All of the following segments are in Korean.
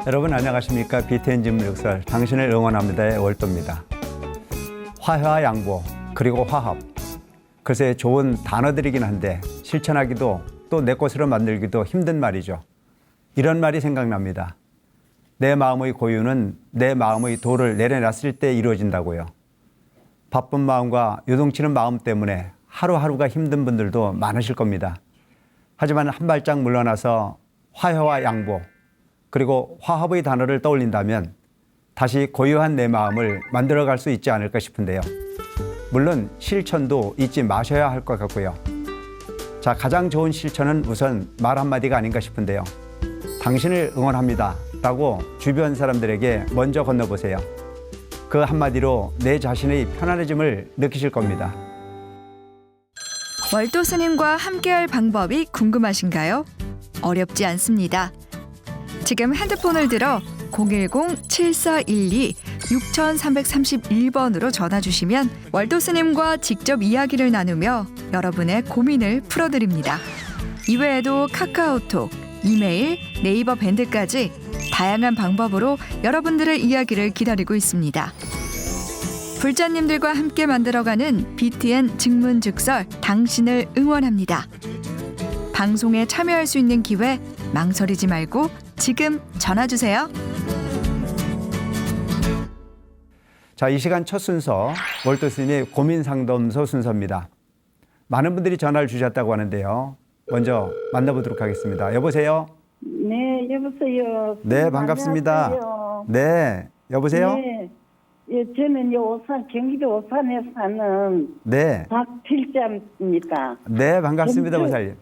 여러분 안녕하십니까? BTN 진물육설 당신을 응원합니다의 월도입니다. 화해와 양보 그리고 화합, 글쎄 좋은 단어들이긴 한데 실천하기도 또 내 것으로 만들기도 힘든 말이죠. 이런 말이 생각납니다. 내 마음의 고유는 내 마음의 도를 내려놨을 때 이루어진다고요. 바쁜 마음과 요동치는 마음 때문에 하루하루가 힘든 분들도 많으실 겁니다. 하지만 한 발짝 물러나서 화해와 양보 그리고 화합의 단어를 떠올린다면 다시 고유한 내 마음을 만들어갈 수 있지 않을까 싶은데요. 물론 실천도 잊지 마셔야 할 것 같고요. 자, 가장 좋은 실천은 우선 말 한마디가 아닌가 싶은데요. 당신을 응원합니다 라고 주변 사람들에게 먼저 건너보세요. 그 한마디로 내 자신의 편안해짐을 느끼실 겁니다. 월도 스님과 함께할 방법이 궁금하신가요? 어렵지 않습니다. 지금 핸드폰을 들어 010-7412-6331번으로 전화 주시면 월도 스님과 직접 이야기를 나누며 여러분의 고민을 풀어드립니다. 이외에도 카카오톡, 이메일, 네이버 밴드까지 다양한 방법으로 여러분들의 이야기를 기다리고 있습니다. 불자님들과 함께 만들어가는 BTN 증문즉설 당신을 응원합니다. 방송에 참여할 수 있는 기회 망설이지 말고 지금 전화 주세요. 자, 이 시간 첫 순서 월도 스님의 고민 상담소 순서입니다. 많은 분들이 전화를 주셨다고 하는데요. 먼저 만나보도록 하겠습니다. 여보세요? 네, 여보세요. 네, 반갑습니다. 안녕하세요. 네, 여보세요? 네, 예, 저는 경기도 오산에 사는 네, 박필자입니다. 네, 반갑습니다, 전주- 보살님.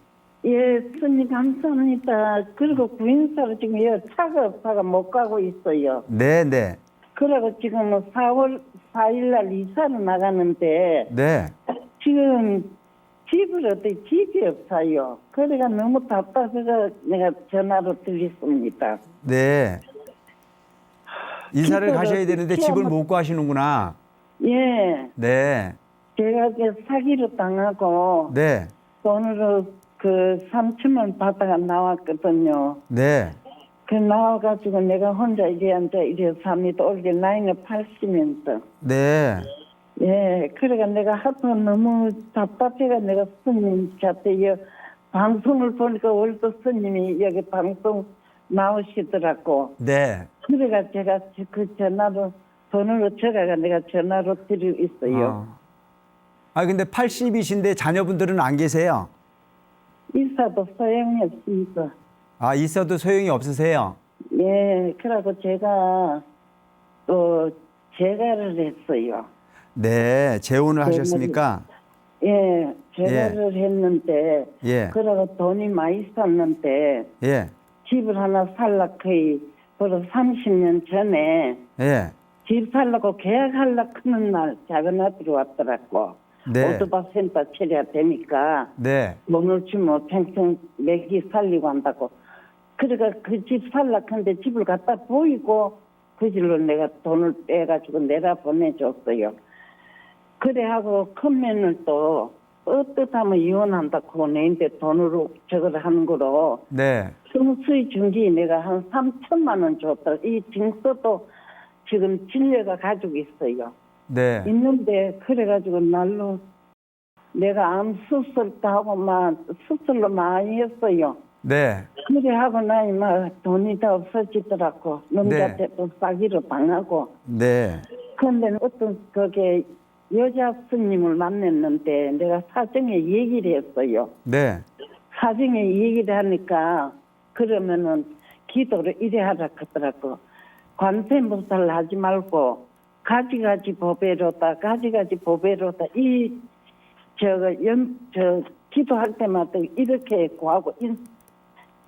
예, 스님 감사합니다. 그리고 구인사로 지금 차가 없어가 못 가고 있어요. 네, 네, 그리고 지금 4월 4일 날 이사를 나가는데 네, 지금 집이 없어요. 그래가 너무 답답해서 내가 전화로 드렸습니다. 네. 이사를 집을 가셔야 되는데 집을 어떻게 못 구하시는구나. 예, 네, 제가 사기를 당하고 네, 돈으로 그 3천원 받아가 나왔거든요. 네, 그 나와가지고 내가 혼자 이래 앉아 이래 삽니다. 올게 나이는 80이면서. 네, 예, 그러니까 내가 하도 너무 답답해가 내가 스님한테 방송을 보니까 월도 스님이 여기 방송 나오시더라고. 네. 그래가 제가 그 전화로 돈으로 저가가 내가 전화로 드리고 있어요. 근데 80이신데 자녀분들은 안 계세요? 이사도 소용이 없습니다. 아, 있어도 소용이 없으세요? 예, 그러고 제가 또 재가를 했어요. 네, 재혼을 하셨습니까? 예, 재가를 했는데, 예, 그러고 돈이 많이 썼는데, 예, 집을 하나 살라 거의 벌써 30년 전에 예, 집 살라고 계약하려고 하는 날 작은 아들이 왔더라고. 네. 오토바 센터 처리해야 되니까 네, 돈을 주면 평생 매기 살리고 한다고. 그러니까 그 집 살라 근데 집을 갖다 보이고 그 집로 내가 돈을 빼가지고 내다 보내줬어요. 그래 하고 큰면을 또 어떻다면 이혼한다고 내인데 돈으로 저걸 하는 거로 네, 성수의 중기 내가 한 3천만 원 줬다. 이 증서도 지금 진료가 가지고 있어요. 네, 있는데 그래가지고 날로 내가 암 수술도 하고 막 수술로 많이 했어요. 네, 그래 하고 나니 막 돈이 다 없어지더라고. 남자한테 또 싸기로 당하고. 네, 그런데 어떤 그게 여자 스님을 만났는데 내가 사정에 얘기를 했어요. 네, 사정에 얘기를 하니까 그러면은 기도를 이래 하라 하더라고. 관세음보살 하지 말고 가지가지 보배로다 기도할 때마다 이렇게 구하고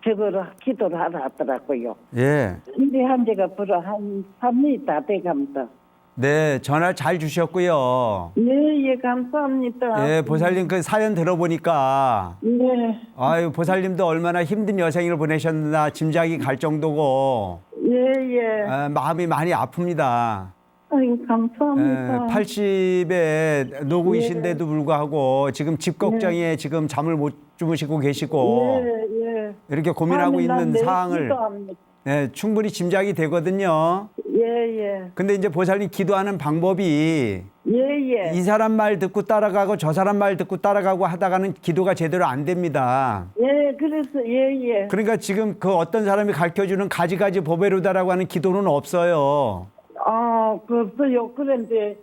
저거를 기도를 하라 하더라고요. 예. 이래 한 지가 벌써 한 3년이 다 돼갑니다. 네, 전화 잘 주셨고요. 네, 감사합니다. 예, 보살님 그 사연 들어보니까 네, 아유, 보살님도 얼마나 힘든 여생을 보내셨나 짐작이 갈 정도고 예. 마음이 많이 아픕니다. 아유, 감사합니다. 80에 노구이신데도 불구하고 지금 집 걱정에 지금 잠을 못 주무시고 계시고 예. 이렇게 고민하고 아니, 난 있는 내일 상황을 기도합니다. 예, 충분히 짐작이 되거든요. 예. 근데 이제 보살님 기도하는 방법이 예. 이 사람 말 듣고 따라가고 저 사람 말 듣고 따라가고 하다가는 기도가 제대로 안 됩니다. 예, 그래서 예. 그러니까 지금 그 어떤 사람이 가르쳐주는 가지가지 보배로다라고 하는 기도는 없어요. 아, 없어요. 그런데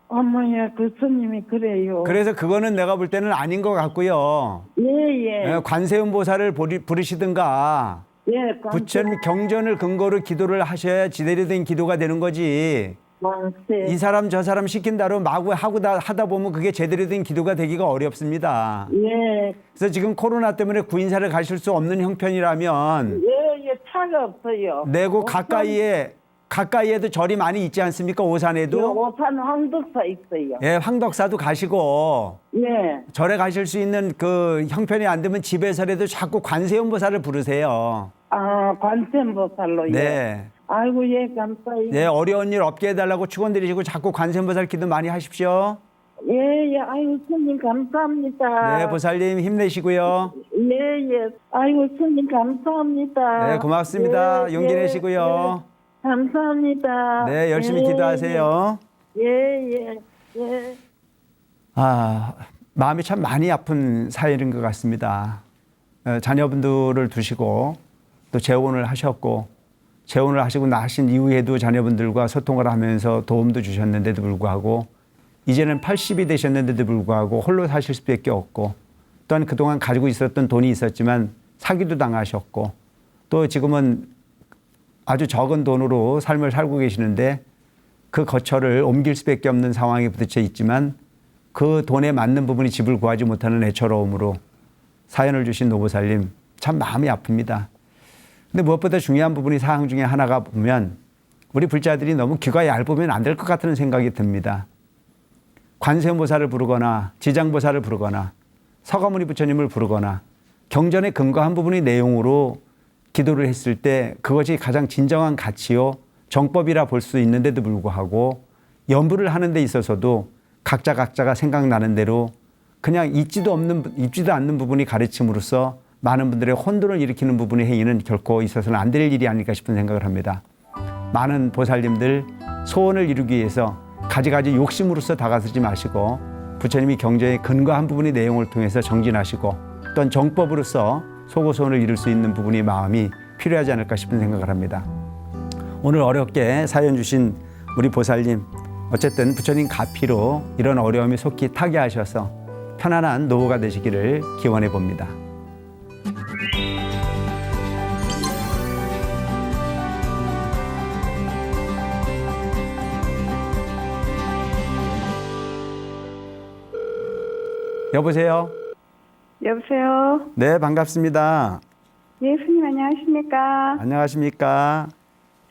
어머야, 그 스님이 그래요. 그래서 그거는 내가 볼 때는 아닌 것 같고요. 예. 관세음 보살을 부르시든가 예, 부처님 경전을 근거로 기도를 하셔야 지대로 된 기도가 되는 거지. 관세. 이 사람 저 사람 시킨 대로 마구 하다 보면 그게 제대로 된 기도가 되기가 어렵습니다. 예. 그래서 지금 코로나 때문에 구인사를 가실 수 없는 형편이라면 예, 차가 없어요. 내고 가까이에도 절이 많이 있지 않습니까? 예, 오산에도. 오산 황덕사 있어요. 예, 황덕사도 가시고 예. 절에 가실 수 있는 그 형편이 안 되면 집에서라도 자꾸 관세음보살을 부르세요. 아, 관세음보살로요. 네. 아이고, 예, 감사해요. 네, 어려운 일 없게 해달라고 축원드리시고 자꾸 관세음보살 기도 많이 하십시오. 예, 아이고, 스님 감사합니다. 네, 보살님 힘내시고요. 예. 아이고, 스님 감사합니다. 네, 고맙습니다. 예, 용기 예, 내시고요. 예. 감사합니다. 네, 열심히 기도하세요. 예. 아, 마음이 참 많이 아픈 사연인 것 같습니다. 자녀분들을 두시고 또 재혼을 하셨고 재혼을 하시고 나신 이후에도 자녀분들과 소통을 하면서 도움도 주셨는데도 불구하고 이제는 80이 되셨는데도 불구하고 홀로 사실 수밖에 없고 또한 그동안 가지고 있었던 돈이 있었지만 사기도 당하셨고 또 지금은 아주 적은 돈으로 삶을 살고 계시는데 그 거처를 옮길 수밖에 없는 상황에 부딪혀 있지만 그 돈에 맞는 부분이 집을 구하지 못하는 애처로움으로 사연을 주신 노보살님 참 마음이 아픕니다. 근데 무엇보다 중요한 부분이 사항 중에 하나가 보면 우리 불자들이 너무 귀가 얇으면 안 될 것 같은 생각이 듭니다. 관세음보살을 부르거나 지장보살을 부르거나 서가모니 부처님을 부르거나 경전에 근거한 부분의 내용으로 기도를 했을 때 그것이 가장 진정한 가치요 정법이라 볼 수 있는데도 불구하고 연부를 하는 데 있어서도 각자가 생각나는 대로 그냥 잊지도 않는 부분이 가르침으로써 많은 분들의 혼돈을 일으키는 부분의 행위는 결코 있어서는 안 될 일이 아닐까 싶은 생각을 합니다. 많은 보살님들 소원을 이루기 위해서 가지가지 욕심으로서 다가서지 마시고 부처님이 경전에 근거한 부분의 내용을 통해서 정진하시고 또한 정법으로서 소고소원을 이룰 수 있는 부분의 마음이 필요하지 않을까 싶은 생각을 합니다. 오늘 어렵게 사연 주신 우리 보살님 어쨌든 부처님 가피로 이런 어려움이 속히 타개하셔서 편안한 노후가 되시기를 기원해 봅니다. 여보세요? 여보세요. 네, 반갑습니다. 예, 스님 안녕하십니까? 안녕하십니까?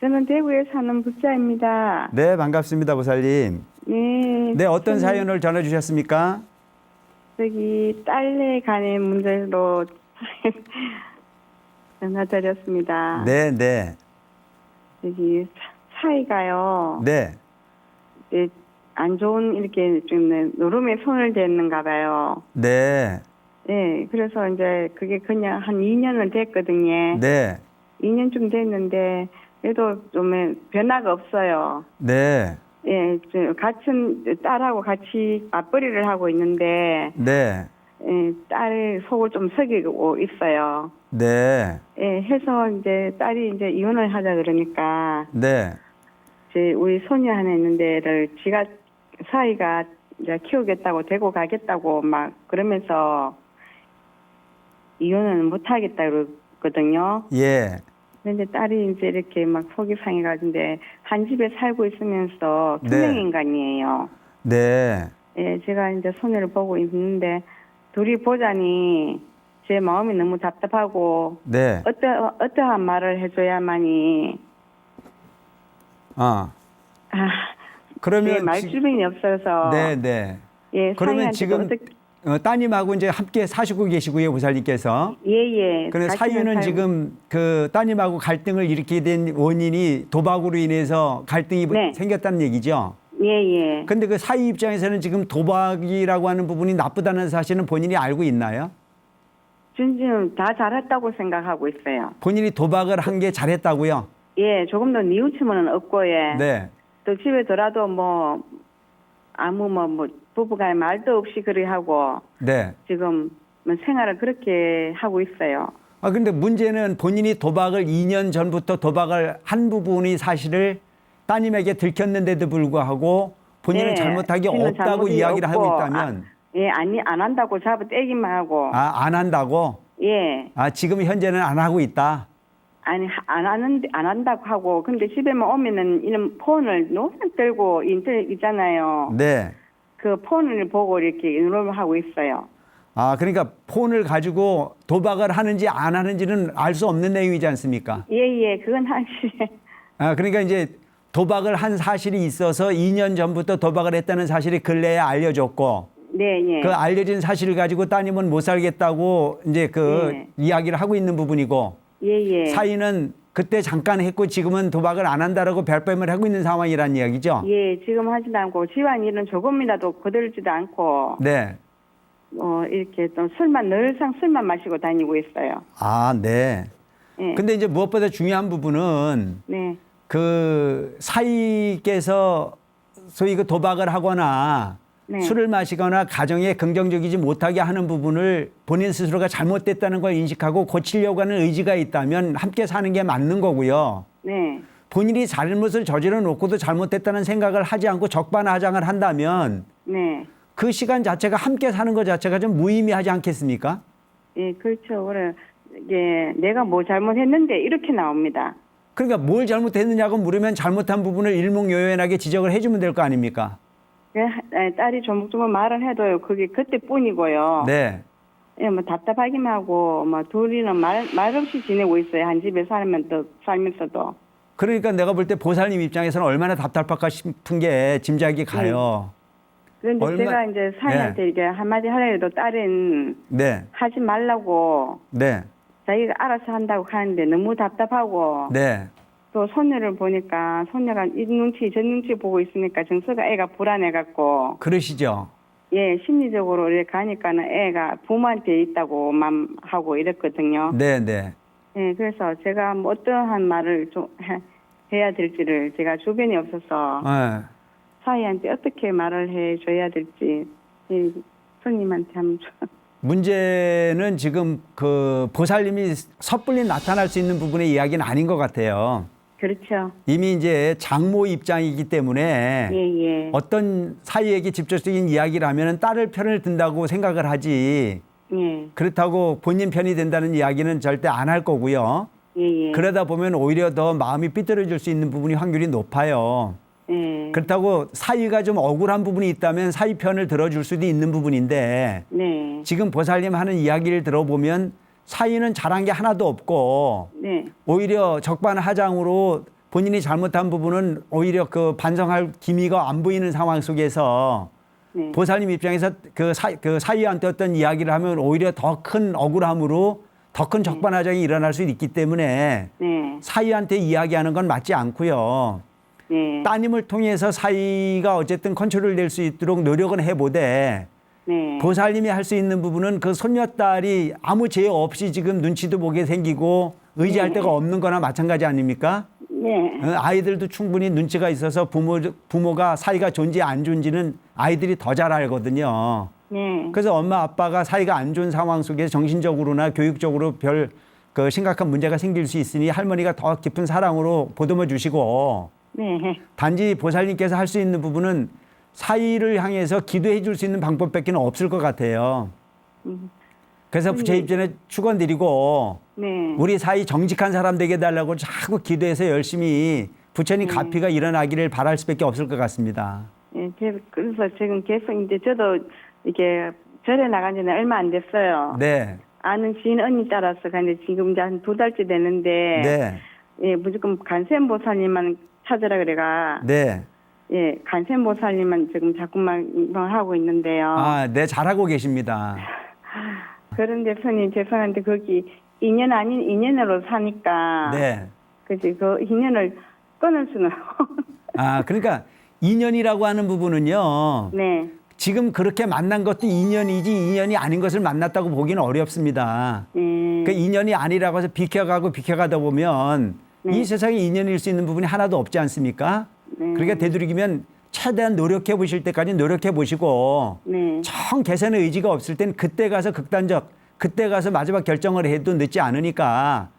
저는 대구에 사는 부자입니다. 네, 반갑습니다, 보살님. 네. 네, 어떤 저는 사연을 전해주셨습니까? 저기 딸내 간의 문제로 전화드렸습니다. 네. 저기 사이가요. 네. 이제 안 좋은 이렇게 좀 노름에 손을 댔는가 봐요. 네. 네, 그래서 이제 그게 그냥 한 2년은 됐거든요. 네. 2년쯤 됐는데 그래도 좀 변화가 없어요. 네. 예, 같은 딸하고 같이 맞벌이를 하고 있는데, 네. 예, 딸 속을 좀 썩이고 있어요. 네. 예, 해서 이제 딸이 이제 이혼을 하자 그러니까, 네. 이제 우리 소녀 하나 있는데를 지가 사이가 이제 키우겠다고 데리고 가겠다고 막 그러면서 이혼은 못 하겠다 그러거든요. 예. 근데 딸이 이제 이렇게 막 속이 상해가지고 한 집에 살고 있으면서 네. 투명 인간이에요. 네. 예, 제가 이제 소녀를 보고 있는데 둘이 보자니 제 마음이 너무 답답하고 네. 어떠한 말을 해줘야만이 아. 제 그러면 말 주변이 없어서 네. 예, 그러면 사이한테도 지금 따님하고 이제 함께 사시고 계시고요, 보살님께서. 예예. 그런데 사유는 지금 그 따님하고 갈등을 일으키게 된 원인이 도박으로 인해서 갈등이 네. 생겼다는 얘기죠. 예예. 근데 그 사위 입장에서는 지금 도박이라고 하는 부분이 나쁘다는 사실은 본인이 알고 있나요? 준지는 다 잘했다고 생각하고 있어요. 본인이 도박을 한 게 잘했다고요? 예, 조금 더 뉘우침은 없고, 예. 네. 또 집에 들어도 뭐, 아무 뭐 부부간에 말도 없이 그리 하고, 네. 지금 뭐 생활을 그렇게 하고 있어요. 아, 근데 문제는 본인이 도박을 2년 전부터 도박을 한 부분이 사실을 따님에게 들켰는데도 불구하고 본인은 네, 잘못한 게 저는 없다고 잘못이 이야기를 하고 없고, 있다면 예, 아니, 안 한다고 잡아 떼기만 하고, 안 한다고? 예. 아, 지금 현재는 안 하고 있다. 아니, 안 한다고 하고, 근데 집에만 오면은 이런 폰을 노상 들고 인터넷 있잖아요. 네. 그 폰을 보고 이렇게 이놈을 하고 있어요. 아, 그러니까 폰을 가지고 도박을 하는지 안 하는지는 알 수 없는 내용이지 않습니까? 예, 그건 사실. 아, 그러니까 이제 도박을 한 사실이 있어서 2년 전부터 도박을 했다는 사실이 근래에 알려졌고, 네, 예. 그 알려진 사실을 가지고 따님은 못 살겠다고 이제 그 네. 이야기를 하고 있는 부분이고, 예. 사위는 그때 잠깐 했고 지금은 도박을 안 한다라고 별밤을 하고 있는 상황이란 이야기죠. 예, 지금 하지도 않고, 집안일은 조금이라도 거들지도 않고, 네. 이렇게 좀 늘상 술만 마시고 다니고 있어요. 아, 네. 예. 근데 이제 무엇보다 중요한 부분은 네. 그 사위께서 소위 그 도박을 하거나 네. 술을 마시거나 가정에 긍정적이지 못하게 하는 부분을 본인 스스로가 잘못됐다는 걸 인식하고 고치려고 하는 의지가 있다면 함께 사는 게 맞는 거고요. 네. 본인이 잘못을 저질러 놓고도 잘못됐다는 생각을 하지 않고 적반하장을 한다면 네. 그 시간 자체가 함께 사는 것 자체가 좀 무의미하지 않겠습니까? 예, 그렇죠. 그래. 예, 내가 뭐 잘못했는데 이렇게 나옵니다. 그러니까 뭘 잘못했느냐고 물으면 잘못한 부분을 일목요연하게 지적을 해주면 될 거 아닙니까? 예, 딸이 조목조목 말을 해도요. 그게 그때뿐이고요. 네. 예, 뭐 답답하기만 하고, 뭐 둘이는 말 없이 지내고 있어요. 한 집에 살면서도. 그러니까 내가 볼 때 보살님 입장에서는 얼마나 답답할까 싶은 게 짐작이 가요. 그런데 제가 이제 사이한테 이게 한마디 하려도 딸은 네. 하지 말라고 네. 자기가 알아서 한다고 하는데 너무 답답하고 네. 또 손녀를 보니까 손녀가 이 눈치 저 눈치 보고 있으니까 정서가 애가 불안해갖고 그러시죠. 예 심리적으로 이렇게 가니까는 애가 부모한테 있다고만 하고 이랬거든요. 네, 네. 예 그래서 제가 뭐 어떠한 말을 좀 해야 될지를 제가 주변이 없어서 네. 사이한테 어떻게 말을 해줘야 될지 손님한테 한번 문제는 지금 그 보살님이 섣불리 나타날 수 있는 부분의 이야기는 아닌 것 같아요. 그렇죠. 이미 이제 장모 입장이기 때문에 예. 어떤 사위에게 직접적인 이야기를 하면 딸을 편을 든다고 생각을 하지 예. 그렇다고 본인 편이 된다는 이야기는 절대 안 할 거고요. 예. 그러다 보면 오히려 더 마음이 삐뚤어질 수 있는 부분이 확률이 높아요. 예. 그렇다고 사위가 좀 억울한 부분이 있다면 사위 편을 들어줄 수도 있는 부분인데 네. 지금 보살님 하는 이야기를 들어보면 사위는 잘한 게 하나도 없고 네. 오히려 적반하장으로 본인이 잘못한 부분은 오히려 그 반성할 기미가 안 보이는 상황 속에서 네. 보살님 입장에서 그 사위한테 어떤 이야기를 하면 오히려 더 큰 억울함으로 더 큰 적반하장이 일어날 수 있기 때문에 네. 사위한테 이야기하는 건 맞지 않고요. 네. 따님을 통해서 사위가 어쨌든 컨트롤 될 수 있도록 노력은 해보되 네. 보살님이 할 수 있는 부분은 그 손녀딸이 아무 죄 없이 지금 눈치도 보게 생기고 의지할 데가 없는 거나 마찬가지 아닙니까? 네. 아이들도 충분히 눈치가 있어서 부모가 사이가 좋은지 안 좋은지는 아이들이 더 잘 알거든요. 네. 그래서 엄마 아빠가 사이가 안 좋은 상황 속에서 정신적으로나 교육적으로 별 그 심각한 문제가 생길 수 있으니 할머니가 더 깊은 사랑으로 보듬어 주시고 네. 단지 보살님께서 할 수 있는 부분은 사위를 향해서 기도해 줄 수 있는 방법밖에 없을 것 같아요. 그래서 제 입장에 축원드리고 네. 우리 사위 정직한 사람 되게 해달라고 자꾸 기도해서 열심히 부처님 가피가 일어나기를 바랄 수밖에 없을 것 같습니다. 예, 그래서 지금 계속 이제 저도 이게 절에 나간 지는 얼마 안 됐어요. 네. 아는 지인 언니 따라서 근데 지금 이제 한 2달째 됐는데 네. 예, 무조건 간센보살님만 찾으라 그래가 네. 예, 간센보살님만 지금 자꾸만 하고 있는데요. 아, 네, 잘하고 계십니다. 그런데 손님 죄송한데 거기 인연 아닌 인연으로 사니까 네. 그지 그 인연을 끊을 수는 아, 그러니까 인연이라고 하는 부분은요. 네. 지금 그렇게 만난 것도 인연이지 인연이 아닌 것을 만났다고 보기는 어렵습니다. 그 인연이 아니라고 해서 비켜가다 보면 이 세상에 인연일 수 있는 부분이 하나도 없지 않습니까? 그러니까 되도록이면 최대한 노력해 보실 때까지 노력해 보시고 정 개선의 의지가 없을 땐 그때 가서 그때 가서 마지막 결정을 해도 늦지 않으니까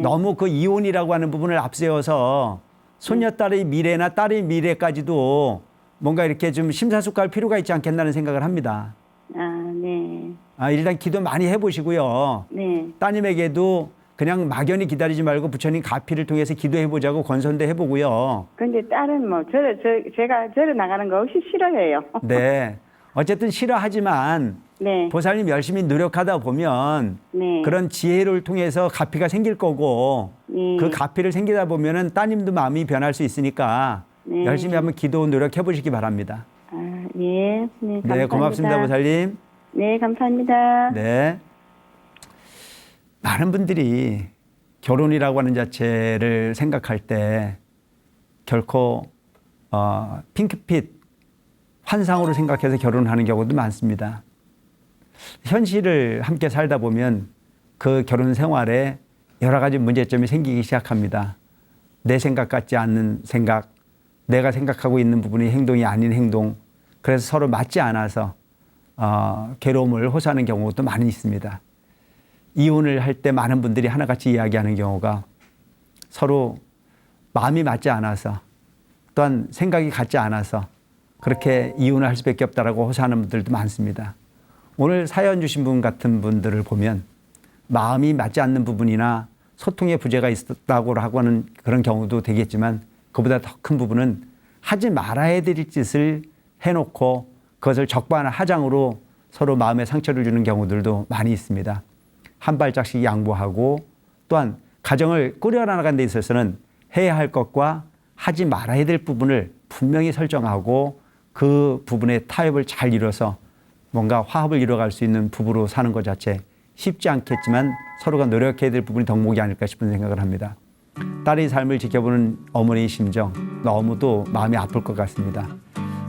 너무 그 이혼이라고 하는 부분을 앞세워서 손녀딸의 미래나 딸의 미래까지도 뭔가 이렇게 좀 심사숙고할 필요가 있지 않겠나는 생각을 합니다. 일단 기도 많이 해보시고요. 따님에게도 그냥 막연히 기다리지 말고 부처님 가피를 통해서 기도해보자고 건선도 해보고요. 근데 딸은 뭐 제가 절에 나가는 거 없이 싫어해요. 네. 어쨌든 싫어하지만 보살님 열심히 노력하다 보면 그런 지혜를 통해서 가피가 생길 거고 그 가피를 생기다 보면은 따님도 마음이 변할 수 있으니까 열심히 한번 기도 노력해 보시기 바랍니다. 네, 감사합니다. 네, 고맙습니다, 보살님. 네, 감사합니다. 네. 많은 분들이 결혼이라고 하는 자체를 생각할 때 결코 핑크빛 환상으로 생각해서 결혼하는 경우도 많습니다. 현실을 함께 살다 보면 그 결혼 생활에 여러 가지 문제점이 생기기 시작합니다. 내 생각 같지 않는 생각, 내가 생각하고 있는 부분이 행동이 아닌 행동, 그래서 서로 맞지 않아서 괴로움을 호소하는 경우도 많이 있습니다. 이혼을 할 때 많은 분들이 하나같이 이야기하는 경우가 서로 마음이 맞지 않아서 또한 생각이 같지 않아서 그렇게 이혼을 할 수밖에 없다라고 호소하는 분들도 많습니다. 오늘 사연 주신 분 같은 분들을 보면 마음이 맞지 않는 부분이나 소통의 부재가 있었다고 하는 그런 경우도 되겠지만 그보다 더 큰 부분은 하지 말아야 될 짓을 해놓고 그것을 적반하장으로 서로 마음에 상처를 주는 경우들도 많이 있습니다. 한 발짝씩 양보하고 또한 가정을 꾸려나가는 데 있어서는 해야 할 것과 하지 말아야 될 부분을 분명히 설정하고 그 부분의 타협을 잘 이뤄서 뭔가 화합을 이뤄갈 수 있는 부부로 사는 것 자체 쉽지 않겠지만 서로가 노력해야 될 부분이 덕목이 아닐까 싶은 생각을 합니다. 딸의 삶을 지켜보는 어머니의 심정 너무도 마음이 아플 것 같습니다.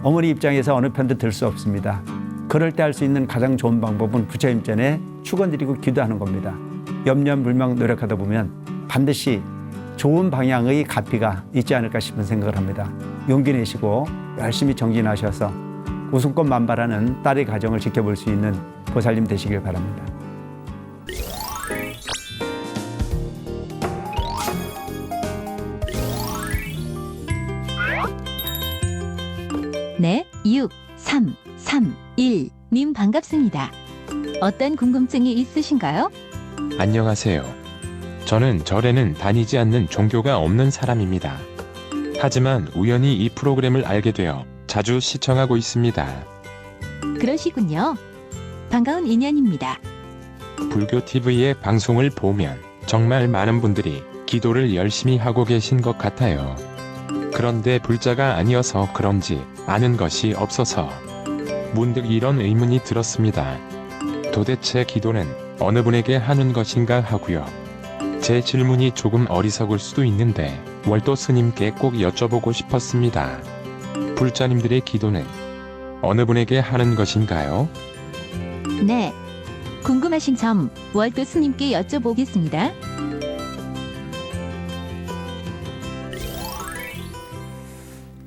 어머니 입장에서 어느 편도 들 수 없습니다. 그럴 때 할 수 있는 가장 좋은 방법은 부처님 전에 축원드리고 기도하는 겁니다. 염려불명 노력하다 보면 반드시 좋은 방향의 가피가 있지 않을까 싶은 생각을 합니다. 용기 내시고 열심히 정진하셔서 웃음꽃 만발하는 딸의 가정을 지켜볼 수 있는 보살님 되시길 바랍니다. 네, 6, 3, 3, 1. 님 반갑습니다. 어떤 궁금증이 있으신가요? 안녕하세요. 저는 절에는 다니지 않는 종교가 없는 사람입니다. 하지만 우연히 이 프로그램을 알게 되어 자주 시청하고 있습니다. 그러시군요. 반가운 인연입니다. 불교 TV의 방송을 보면 정말 많은 분들이 기도를 열심히 하고 계신 것 같아요. 그런데 불자가 아니어서 그런지 아는 것이 없어서 문득 이런 의문이 들었습니다. 도대체 기도는 어느 분에게 하는 것인가 하고요. 제 질문이 조금 어리석을 수도 있는데 월도 스님께 꼭 여쭤보고 싶었습니다. 불자님들의 기도는 어느 분에게 하는 것인가요? 네. 궁금하신 점 월도 스님께 여쭤보겠습니다.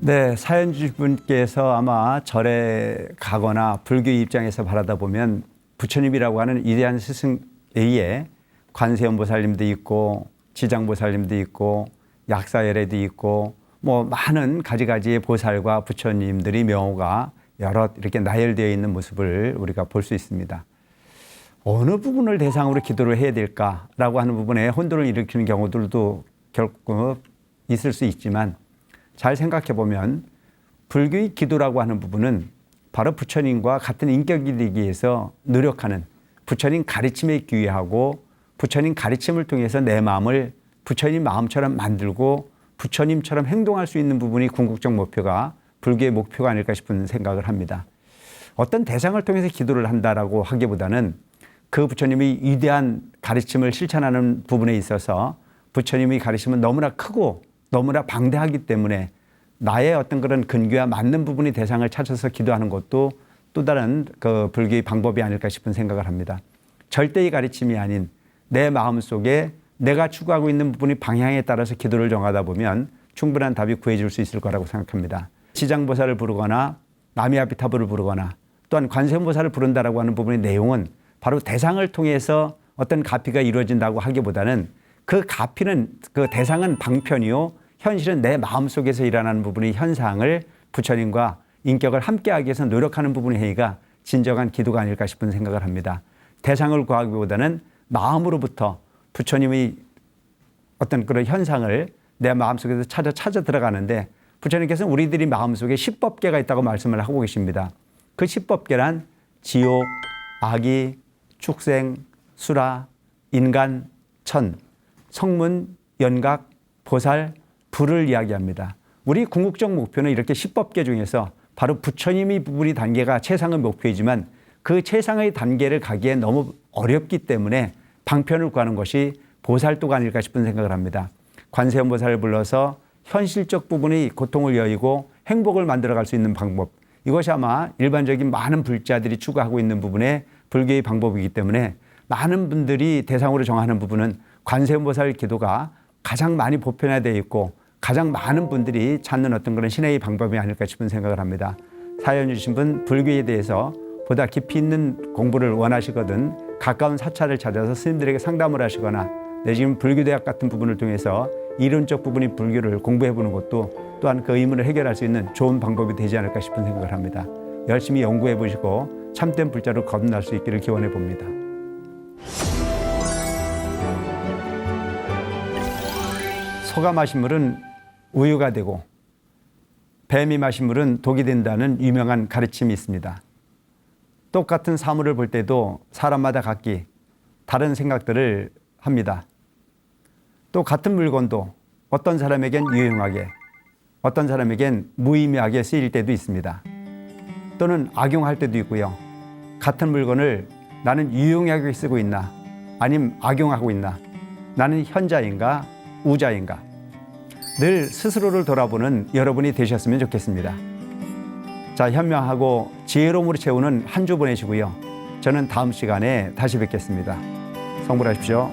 네, 사연 주신 분께서 아마 절에 가거나 불교의 입장에서 바라다 보면 부처님이라고 하는 위대한 스승에 의해 관세음보살님도 있고 지장보살님도 있고 약사열애도 있고 뭐 많은 가지가지의 보살과 부처님들이 명호가 여럿 이렇게 나열되어 있는 모습을 우리가 볼 수 있습니다. 어느 부분을 대상으로 기도를 해야 될까라고 하는 부분에 혼돈을 일으키는 경우들도 결국 있을 수 있지만 잘 생각해 보면 불교의 기도라고 하는 부분은 바로 부처님과 같은 인격이 되기 위해서 노력하는 부처님 가르침에 귀의하고 부처님 가르침을 통해서 내 마음을 부처님 마음처럼 만들고 부처님처럼 행동할 수 있는 부분이 궁극적 목표가 불교의 목표가 아닐까 싶은 생각을 합니다. 어떤 대상을 통해서 기도를 한다라고 하기보다는 그 부처님의 위대한 가르침을 실천하는 부분에 있어서 부처님의 가르침은 너무나 크고 너무나 방대하기 때문에 나의 어떤 그런 근교와 맞는 부분이 대상을 찾아서 기도하는 것도 또 다른 그 불교의 방법이 아닐까 싶은 생각을 합니다. 절대의 가르침이 아닌 내 마음속에 내가 추구하고 있는 부분이 방향에 따라서 기도를 정하다 보면 충분한 답이 구해질 수 있을 거라고 생각합니다. 지장보살을 부르거나 나미아비타불을 부르거나 또한 관세음보살을 부른다라고 하는 부분의 내용은 바로 대상을 통해서 어떤 가피가 이루어진다고 하기보다는 그 가피는 그 대상은 방편이요 현실은 내 마음속에서 일어나는 부분의 현상을 부처님과 인격을 함께하기 위해서 노력하는 부분의 행위가 진정한 기도가 아닐까 싶은 생각을 합니다. 대상을 구하기보다는 마음으로부터 부처님의 어떤 그런 현상을 내 마음속에서 찾아 들어가는데 부처님께서는 우리들이 마음속에 10법계가 있다고 말씀을 하고 계십니다. 그 10법계란 지옥, 악이, 축생, 수라, 인간, 천, 성문, 연각, 보살, 불을 이야기합니다. 우리 궁극적 목표는 이렇게 10법계 중에서 바로 부처님의 부분이 단계가 최상의 목표이지만 그 최상의 단계를 가기에 너무 어렵기 때문에 방편을 구하는 것이 보살도가 아닐까 싶은 생각을 합니다. 관세음보살을 불러서 현실적 부분의 고통을 여의고 행복을 만들어갈 수 있는 방법, 이것이 아마 일반적인 많은 불자들이 추구하고 있는 부분의 불교의 방법이기 때문에 많은 분들이 대상으로 정하는 부분은 관세음보살 기도가 가장 많이 보편화되어 있고 가장 많은 분들이 찾는 어떤 그런 신의 방법이 아닐까 싶은 생각을 합니다. 사연 주신 분 불교에 대해서 보다 깊이 있는 공부를 원하시거든 가까운 사찰을 찾아서 스님들에게 상담을 하시거나 내지는 불교대학 같은 부분을 통해서 이론적 부분의 불교를 공부해보는 것도 또한 그 의문을 해결할 수 있는 좋은 방법이 되지 않을까 싶은 생각을 합니다. 열심히 연구해보시고 참된 불자로 거듭날 수 있기를 기원해 봅니다. 소가 마신 물은 우유가 되고 뱀이 마신 물은 독이 된다는 유명한 가르침이 있습니다. 똑같은 사물을 볼 때도 사람마다 각기 다른 생각들을 합니다. 또 같은 물건도 어떤 사람에겐 유용하게, 어떤 사람에겐 무의미하게 쓰일 때도 있습니다. 또는 악용할 때도 있고요. 같은 물건을 나는 유용하게 쓰고 있나, 아니면 악용하고 있나, 나는 현자인가, 우자인가. 늘 스스로를 돌아보는 여러분이 되셨으면 좋겠습니다. 자, 현명하고 지혜로움으로 채우는 한 주 보내시고요. 저는 다음 시간에 다시 뵙겠습니다. 성불하십시오.